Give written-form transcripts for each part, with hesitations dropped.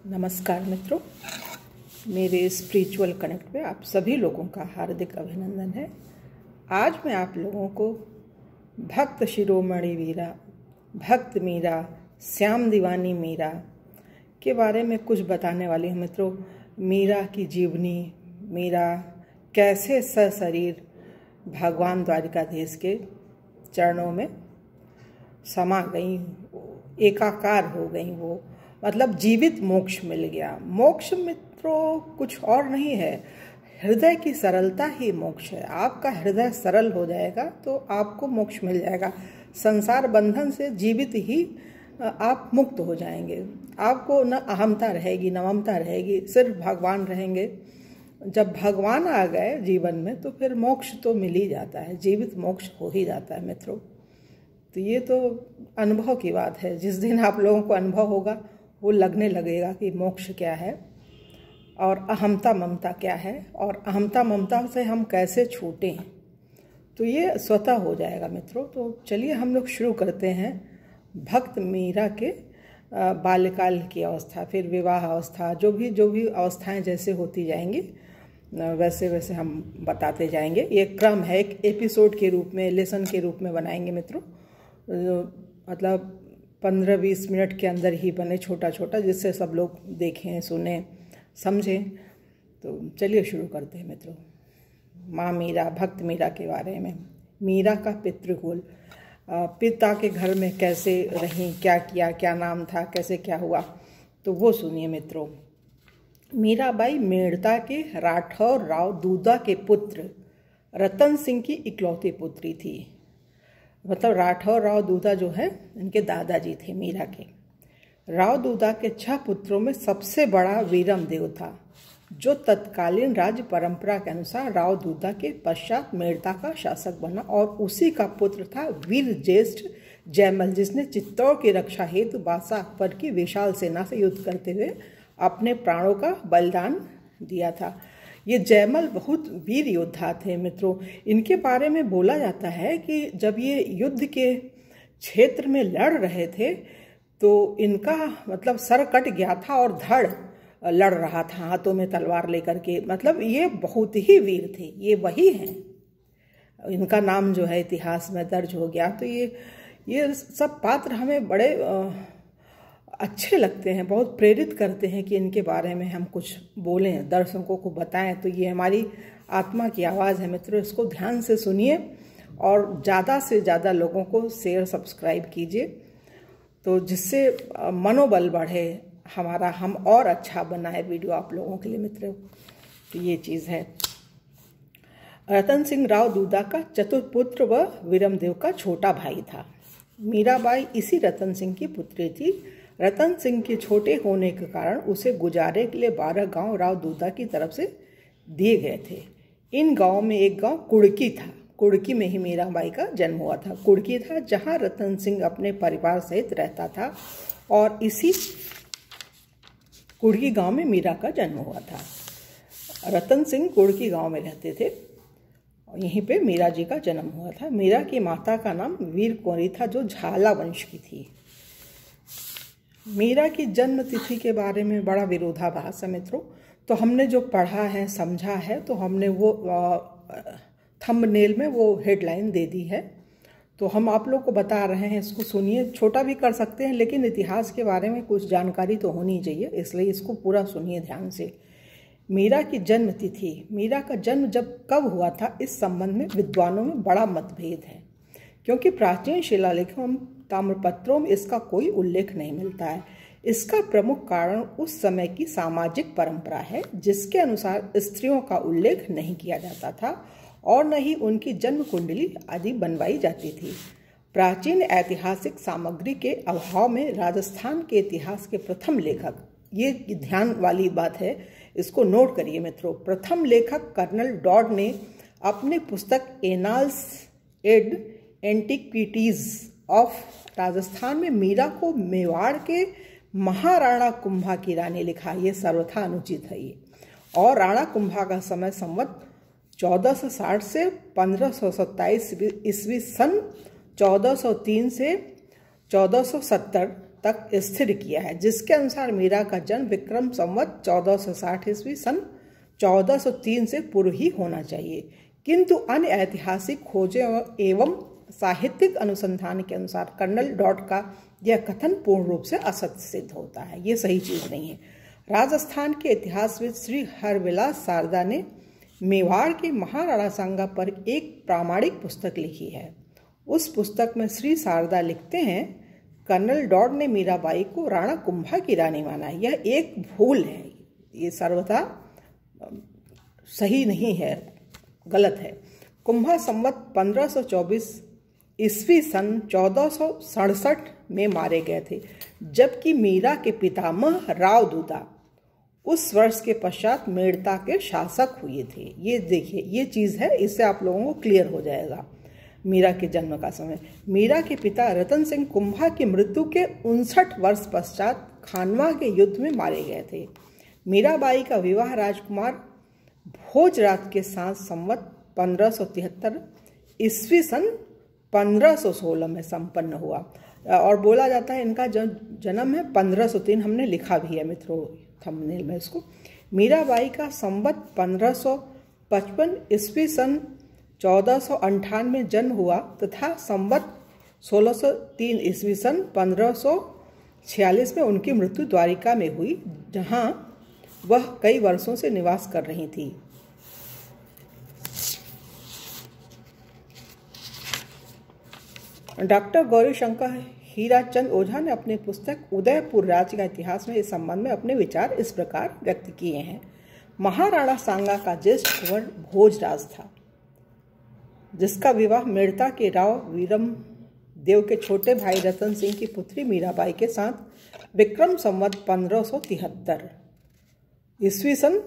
नमस्कार मित्रों, मेरे स्पिरिचुअल कनेक्ट पे आप सभी लोगों का हार्दिक अभिनंदन है। आज मैं आप लोगों को भक्त शिरोमणि वीरा, भक्त मीरा, श्याम दीवानी मीरा के बारे में कुछ बताने वाली हूँ मित्रों। मीरा की जीवनी, मीरा कैसे सशरीर भगवान द्वारिकाधीश के चरणों में समा गई, एकाकार हो गई। वो मतलब जीवित मोक्ष मिल गया। मोक्ष मित्रों कुछ और नहीं है, हृदय की सरलता ही मोक्ष है। आपका हृदय सरल हो जाएगा तो आपको मोक्ष मिल जाएगा। संसार बंधन से जीवित ही आप मुक्त हो जाएंगे। आपको न अहमता रहेगी, न ममता रहेगी, सिर्फ भगवान रहेंगे। जब भगवान आ गए जीवन में तो फिर मोक्ष तो मिल ही जाता है, जीवित मोक्ष हो ही जाता है मित्रों। तो ये तो अनुभव की बात है। जिस दिन आप लोगों को अनुभव होगा वो लगने लगेगा कि मोक्ष क्या है और अहमता ममता क्या है, और अहमता ममता से हम कैसे छूटें, तो ये स्वतः हो जाएगा मित्रों। तो चलिए हम लोग शुरू करते हैं। भक्त मीरा के बाल्यकाल की अवस्था, फिर विवाह अवस्था, जो भी अवस्थाएं जैसे होती जाएंगी वैसे वैसे हम बताते जाएंगे। ये क्रम है, एक एपिसोड के रूप में, लेसन के रूप में बनाएंगे मित्रों। मतलब 15-20 मिनट के अंदर ही बने, छोटा छोटा, जिससे सब लोग देखें, सुने, समझें। तो चलिए शुरू करते हैं मित्रों। माँ मीरा, भक्त मीरा के बारे में। मीरा का पितृकुल, पिता के घर में कैसे रहीं, क्या किया, क्या नाम था, कैसे क्या हुआ, तो वो सुनिए मित्रों। मीराबाई मेड़ता के राठौर राव दूधा के पुत्र रतन सिंह की इकलौती पुत्री थी। मतलब राठौर राव दूधा जो है इनके दादाजी थे मीरा के। राव दूधा के 6 पुत्रों में सबसे बड़ा वीरमदेव था, जो तत्कालीन राज्य परंपरा के अनुसार राव दूधा के पश्चात मेड़ता का शासक बना, और उसी का पुत्र था वीर ज्येष्ठ जयमल, जिसने चित्तौड़ की रक्षा हेतु बादशाह अकबर की विशाल सेना से युद्ध करते हुए अपने प्राणों का बलिदान दिया था। ये जयमल बहुत वीर योद्धा थे मित्रों। इनके बारे में बोला जाता है कि जब ये युद्ध के क्षेत्र में लड़ रहे थे तो इनका मतलब सर कट गया था और धड़ लड़ रहा था हाथों में तलवार लेकर के। मतलब ये बहुत ही वीर थे, ये वही हैं। इनका नाम जो है इतिहास में दर्ज हो गया। तो ये सब पात्र हमें बड़े अच्छे लगते हैं, बहुत प्रेरित करते हैं कि इनके बारे में हम कुछ बोलें, दर्शकों को बताएं। तो ये हमारी आत्मा की आवाज़ है मित्रों। इसको ध्यान से सुनिए और ज़्यादा से ज़्यादा लोगों को शेयर, सब्सक्राइब कीजिए, तो जिससे मनोबल बढ़े हमारा, हम और अच्छा बनाए वीडियो आप लोगों के लिए मित्रों। तो ये चीज़ है। रतन सिंह राव दूधा का चतुर्पुत्र व वीरमदेव का छोटा भाई था। मीराबाई इसी रतन सिंह की पुत्री थी। रतन सिंह के छोटे होने के कारण उसे गुजारे के लिए 12 गांव राव दूधा की तरफ से दिए गए थे। इन गांवों में एक गांव कुड़की था। कुड़की में ही मीराबाई का जन्म हुआ था। कुड़की था जहां रतन सिंह अपने परिवार सहित रहता था, और इसी कुड़की गांव में मीरा का जन्म हुआ था। रतन सिंह कुड़की गांव में रहते थे और यहीं पे मीरा जी का जन्म हुआ था। मीरा की माता का नाम वीर कौरी था, जो झाला वंश की थी। मीरा की जन्म तिथि के बारे में बड़ा विरोधाभास है मित्रों। तो हमने जो पढ़ा है, समझा है, तो हमने वो थंबनेल में वो हेडलाइन दे दी है। तो हम आप लोग को बता रहे हैं, इसको सुनिए। छोटा भी कर सकते हैं, लेकिन इतिहास के बारे में कुछ जानकारी तो होनी चाहिए, इसलिए इसको पूरा सुनिए ध्यान से। मीरा की जन्म तिथि, मीरा का जन्म जब कब हुआ था, इस संबंध में विद्वानों में बड़ा मतभेद है, क्योंकि प्राचीन शिलालेखों, ताम्रपत्रों में इसका कोई उल्लेख नहीं मिलता है। इसका प्रमुख कारण उस समय की सामाजिक परंपरा है, जिसके अनुसार स्त्रियों का उल्लेख नहीं किया जाता था और न ही उनकी जन्म कुंडली आदि बनवाई जाती थी। प्राचीन ऐतिहासिक सामग्री के अभाव में राजस्थान के इतिहास के प्रथम लेखक, ये ध्यान वाली बात है, इसको नोट करिए मित्रों। प्रथम लेखक कर्नल डॉड ने अपनी पुस्तक Annals and Antiquities of Rajasthan में मीरा को मेवाड़ के महाराणा कुंभा की रानी लिखा। ये सर्वथा अनुचित है ये। और राणा कुंभा का समय संवत 1460 से 1527 ईस्वी, सन 1403 से 1470 तक स्थिर किया है, जिसके अनुसार मीरा का जन्म विक्रम संवत 1460 ईस्वी सन 1403 से पूर्व ही होना चाहिए। किंतु अन्य ऐतिहासिक खोजें एवं साहित्यिक अनुसंधान के अनुसार कर्नल डॉट का यह कथन पूर्ण रूप से असत्य सिद्ध होता है। ये सही चीज नहीं है। राजस्थान के इतिहासविद श्री हरविलास शारदा ने मेवाड़ के महाराणा सांगा पर एक प्रामाणिक पुस्तक लिखी है। उस पुस्तक में श्री शारदा लिखते हैं, कर्नल डॉट ने मीराबाई को राणा कुंभा की रानी माना है। यह एक भूल है, ये सर्वथा सही नहीं है, गलत है। कुंभा संवत 1524 ईस्वी सन 1467 में मारे गए थे, जबकि मीरा के पितामह राव दूता उस वर्ष के पश्चात मेड़ता के शासक हुए थे। ये देखिए, ये चीज़ है, इससे आप लोगों को क्लियर हो जाएगा मीरा के जन्म का समय। मीरा के पिता रतन सिंह कुंभा की मृत्यु के 59 वर्ष पश्चात खानवा के युद्ध में मारे गए थे। मीराबाई का विवाह राजकुमार भोजराज के साथ संवत 1573 ईस्वी सन 1516 में संपन्न हुआ और बोला जाता है इनका जन्म है 1503। हमने लिखा भी है मित्रों थंबनेल में इसको। मीराबाई का संवत 1555 ईस्वी सन 1458 में जन्म हुआ तथा संवत 1603 ईस्वी सन 1546 में उनकी मृत्यु द्वारिका में हुई, जहां वह कई वर्षों से निवास कर रही थी। डॉक्टर गौरीशंकर हीराचंद ओझा ने अपनी पुस्तक उदयपुर राज्य का इतिहास में इस संबंध में अपने विचार इस प्रकार व्यक्त किए हैं। महाराणा सांगा का ज्येष्ठ कुंवर भोजराज था, जिसका विवाह मेड़ता के राव वीरम देव के छोटे भाई रतन सिंह की पुत्री मीराबाई के साथ विक्रम संवत 1573 ईस्वी सन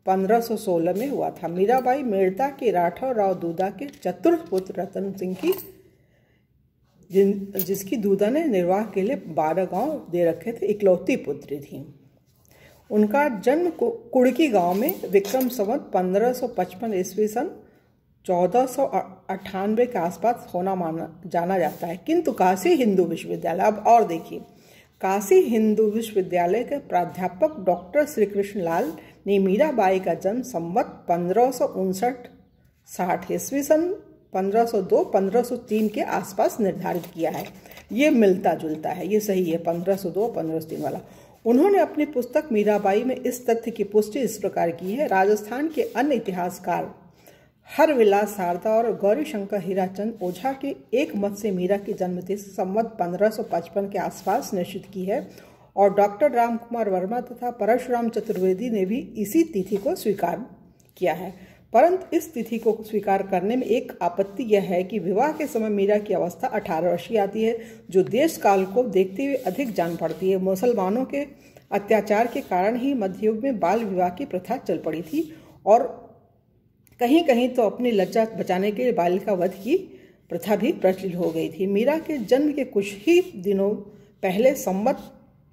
1516 में हुआ था। मीराबाई मेड़ता के राठौर राव दूदा के चतुर्थ पुत्र रतन सिंह की, जिसकी दूदा ने निर्वाह के लिए 12 गांव दे रखे थे, इकलौती पुत्री थी। उनका जन्म कुड़की गांव में विक्रम संवत 1555 ईस्वी सन 1498 के आसपास होना जाना जाता है। किंतु काशी हिंदू विश्वविद्यालय, अब और देखिए, काशी हिंदू विश्वविद्यालय के प्राध्यापक डॉक्टर श्री कृष्ण लाल ने मीराबाई का जन्म संवत 1559-60 ईस्वी सन 1502-1503 के आसपास निर्धारित किया है। ये मिलता जुलता है, ये सही है 1502-1503 वाला। उन्होंने अपनी पुस्तक मीराबाई में इस तथ्य की पुष्टि इस प्रकार की है। राजस्थान के अन्य इतिहासकार हरविलास शारदा और गौरीशंकर हीराचंद ओझा के एक मत से मीरा की जन्मतिथि संवत 1555 के आसपास निश्चित की है और डॉक्टर राम कुमार वर्मा तथा परशुराम चतुर्वेदी ने भी इसी तिथि को स्वीकार किया है। परंतु इस तिथि को स्वीकार करने में एक आपत्ति यह है कि विवाह के समय मीरा की अवस्था 18 वर्ष की आती है, जो देश काल को देखते हुए अधिक जान पड़ती है। मुसलमानों के अत्याचार के कारण ही मध्ययुग में बाल विवाह की प्रथा चल पड़ी थी और कहीं कहीं तो अपनी लज्जा बचाने के लिए बालिका वध की प्रथा भी प्रचलित हो गई थी। मीरा के जन्म के कुछ ही दिनों पहले संवत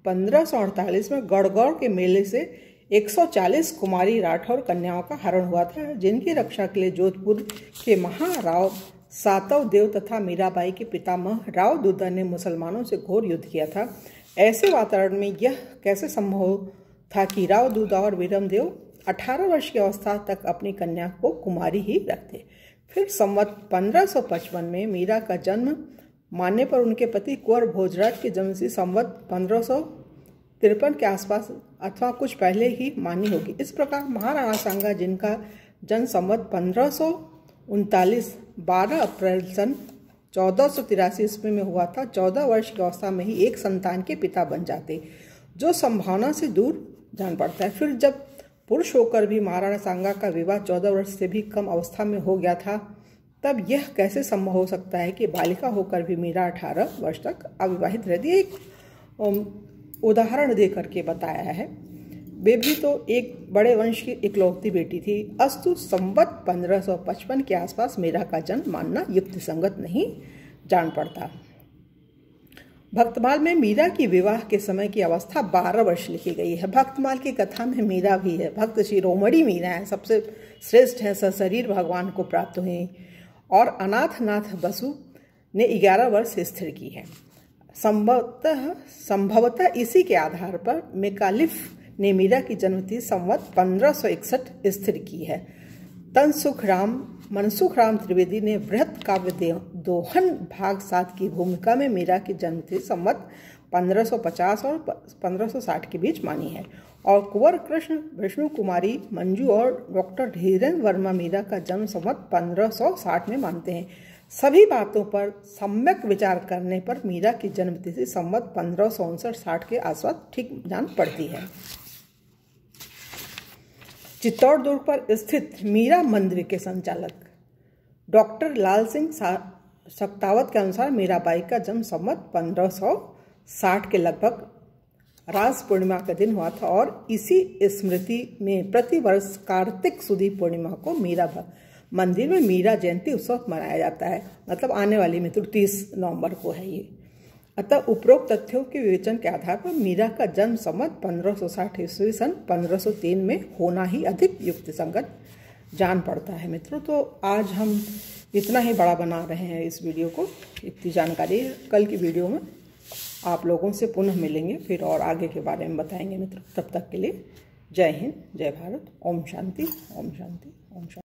1548 में गढ़गौर के मेले से 140 कुमारी राठौर कन्याओं का हरण हुआ था, जिनकी रक्षा के लिए जोधपुर के महाराव सातव देव तथा मीराबाई के पितामह राव दूदा ने मुसलमानों से घोर युद्ध किया था। ऐसे वातावरण में यह कैसे संभव था कि राव दूदा और वीरम देव 18 वर्ष की अवस्था तक अपनी कन्या को कुमारी ही रखते। फिर संवत 1555 में मीरा का जन्म मानने पर उनके पति कुंवर भोजराज के जन्म से संवत 1553 के आसपास अथवा कुछ पहले ही मानी होगी। इस प्रकार महाराणा सांगा, जिनका जन्म संवत 1539 12 अप्रैल सन 1483 ईस्वी में हुआ था, 14 वर्ष की अवस्था में ही एक संतान के पिता बन जाते, जो संभावना से दूर जान पड़ता है। फिर जब पुरुष होकर भी महाराणा सांगा का विवाह 14 वर्ष से भी कम अवस्था में हो गया था, तब यह कैसे संभव हो सकता है कि बालिका होकर भी मीरा 18 वर्ष तक अविवाहित रहती है। एक उदाहरण दे करके बताया है। वे भी तो एक बड़े वंश की इकलौती बेटी थी, अस्तु संवत 1555 के आसपास मीरा का जन्म मानना युक्ति संगत नहीं जान पड़ता। भक्तमाल में मीरा की विवाह के समय की अवस्था 12 वर्ष लिखी गई है। भक्तमाल की कथा में मीरा भी है। भक्त शिरोमणि मीरा है, सबसे श्रेष्ठ है, सशरीर भगवान को प्राप्त हुई और अनाथनाथ बसु ने 11 वर्ष स्थिर की है। संभवतः इसी के आधार पर मेकालिफ ने मीरा की जन्मतिथि संवत 1561 स्थिर की है। मनसुख राम त्रिवेदी ने बृहत काव्य दोहन भाग 7 की भूमिका में मीरा की जन्मतिथि संवत 1550 और 1560 के बीच मानी है, और कुंवर कृष्ण, विष्णु कुमारी मंजू और डॉक्टर धीरेन्द्र वर्मा मीरा का जन्म संवत 1560 में मानते हैं। सभी बातों पर सम्यक विचार करने पर मीरा की जन्मतिथि संवत 1559-60 के आसपास ठीक जान पड़ती है। चित्तौड़ दुर्ग पर स्थित मीरा मंदिर के संचालक डॉक्टर लाल सिंह सख्तावत के अनुसार मीराबाई का जन्म संवत 1560 के लगभग रास पूर्णिमा का दिन हुआ था, और इसी स्मृति में प्रतिवर्ष कार्तिक सुदी पूर्णिमा को मीरा मंदिर में मीरा जयंती उत्सव मनाया जाता है। मतलब आने वाली मित्र 30 नवंबर को है ये। अतः उपरोक्त तथ्यों के विवेचन के आधार पर मीरा का जन्म संवत 1560 ईस्वी सन 1503 में होना ही अधिक युक्तिसंगत जान पड़ता है मित्रों। तो आज हम इतना ही बड़ा बना रहे हैं इस वीडियो को, इतनी जानकारी है। कल की वीडियो में आप लोगों से पुनः मिलेंगे, फिर और आगे के बारे में बताएंगे मित्रों। तब तक के लिए जय हिंद, जय भारत, ओम शांति, ओम शांति, ओम शांति।